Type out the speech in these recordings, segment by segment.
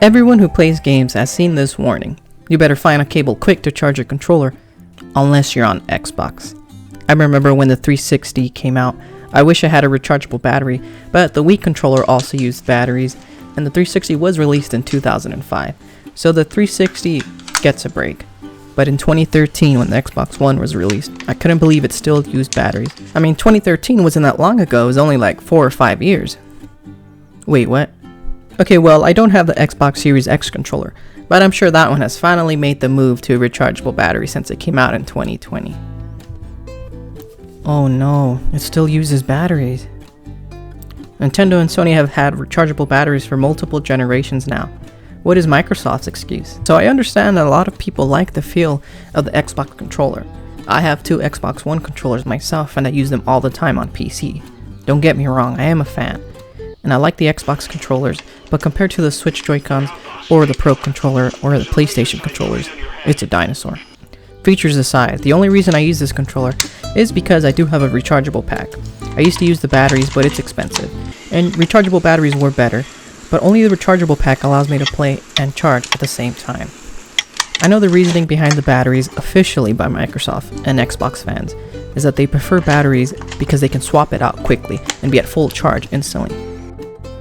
Everyone who plays games has seen this warning. You better find a cable quick to charge your controller, unless you're on Xbox. I remember when the 360 came out, I wish I had a rechargeable battery, but the Wii controller also used batteries, and the 360 was released in 2005, so the 360 gets a break. But in 2013, when the Xbox One was released, I couldn't believe it still used batteries. I mean, 2013 wasn't that long ago, it was only like 4 or 5 years. Wait, what? Okay, well, I don't have the Xbox Series X controller, but I'm sure that one has finally made the move to a rechargeable battery since it came out in 2020. Oh no, it still uses batteries. Nintendo and Sony have had rechargeable batteries for multiple generations now. What is Microsoft's excuse? So I understand that a lot of people like the feel of the Xbox controller. I have 2 Xbox One controllers myself and I use them all the time on PC. Don't get me wrong, I am a fan. And I like the Xbox controllers, but compared to the Switch Joy-Cons, or the Pro controller, or the PlayStation controllers, it's a dinosaur. Features aside, the only reason I use this controller is because I do have a rechargeable pack. I used to use the batteries, but it's expensive, and rechargeable batteries were better, but only the rechargeable pack allows me to play and charge at the same time. I know the reasoning behind the batteries officially by Microsoft and Xbox fans is that they prefer batteries because they can swap it out quickly and be at full charge instantly.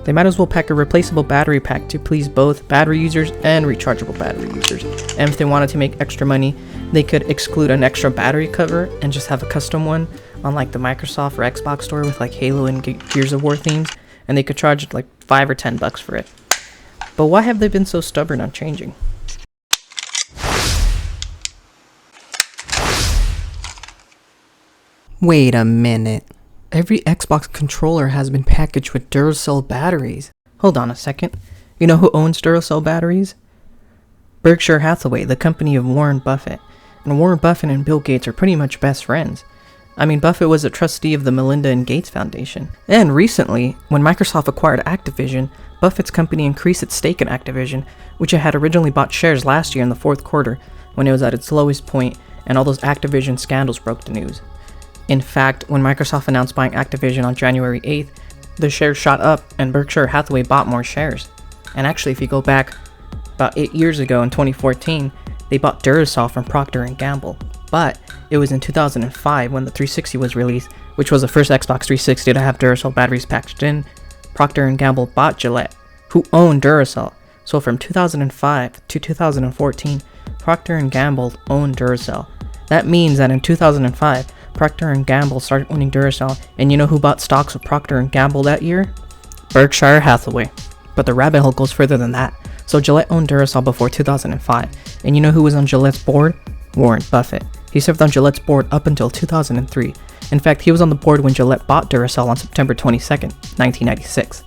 They might as well pack a replaceable battery pack to please both battery users and rechargeable battery users. And if they wanted to make extra money, they could exclude an extra battery cover and just have a custom one on like the Microsoft or Xbox store with like Halo and Gears of War themes, and they could charge like $5 or $10 for it. But why have they been so stubborn on changing? Wait a minute. Every Xbox controller has been packaged with Duracell batteries. Hold on a second. You know who owns Duracell batteries? Berkshire Hathaway, the company of Warren Buffett. And Warren Buffett and Bill Gates are pretty much best friends. I mean, Buffett was a trustee of the Melinda and Gates Foundation. And recently, when Microsoft acquired Activision, Buffett's company increased its stake in Activision, which it had originally bought shares last year in the 4th quarter, when it was at its lowest point and all those Activision scandals broke the news. In fact, when Microsoft announced buying Activision on January 8th, the shares shot up and Berkshire Hathaway bought more shares. And actually, if you go back about 8 years ago in 2014, they bought Duracell from Procter & Gamble. But it was in 2005 when the 360 was released, which was the first Xbox 360 to have Duracell batteries packaged in. Procter & Gamble bought Gillette, who owned Duracell. So from 2005 to 2014, Procter & Gamble owned Duracell. That means that in 2005, Procter & Gamble started owning Duracell, and you know who bought stocks of Procter & Gamble that year? Berkshire Hathaway. But the rabbit hole goes further than that. So Gillette owned Duracell before 2005, and you know who was on Gillette's board? Warren Buffett. He served on Gillette's board up until 2003. In fact, he was on the board when Gillette bought Duracell on September 22nd, 1996.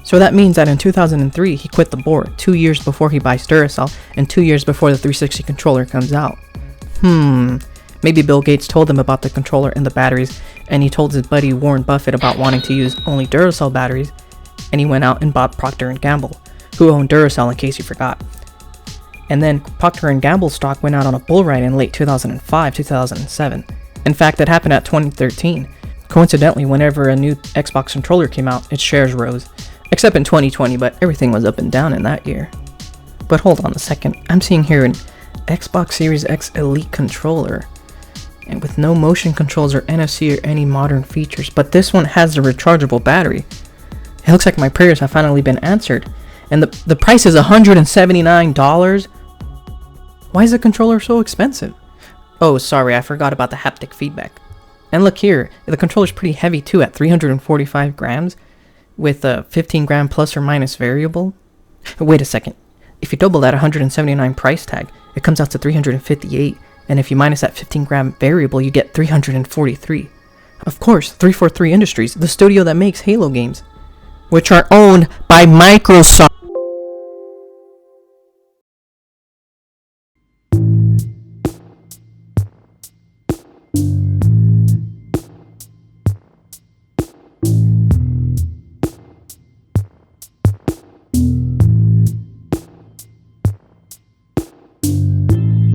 So that means that in 2003, he quit the board 2 years before he buys Duracell, and 2 years before the 360 controller comes out. Maybe Bill Gates told him about the controller and the batteries, and he told his buddy Warren Buffett about wanting to use only Duracell batteries, and he went out and bought Procter & Gamble, who owned Duracell in case you forgot. And then Procter & Gamble stock went out on a bull ride in late 2005-2007. In fact, that happened at 2013. Coincidentally, whenever a new Xbox controller came out, its shares rose. Except in 2020, but everything was up and down in that year. But hold on a second, I'm seeing here an Xbox Series X Elite controller, and with no motion controls or NFC or any modern features, but this one has the rechargeable battery. It looks like my prayers have finally been answered, and the price is $179. Why is the controller so expensive? Oh, sorry, I forgot about the haptic feedback. And look here, the controller's pretty heavy too at 345 grams, with a 15 gram plus or minus variable. Wait a second, if you double that $179 price tag, it comes out to 358. And if you minus that 15 gram variable, you get 343. Of course, 343 Industries, the studio that makes Halo games, which are owned by Microsoft.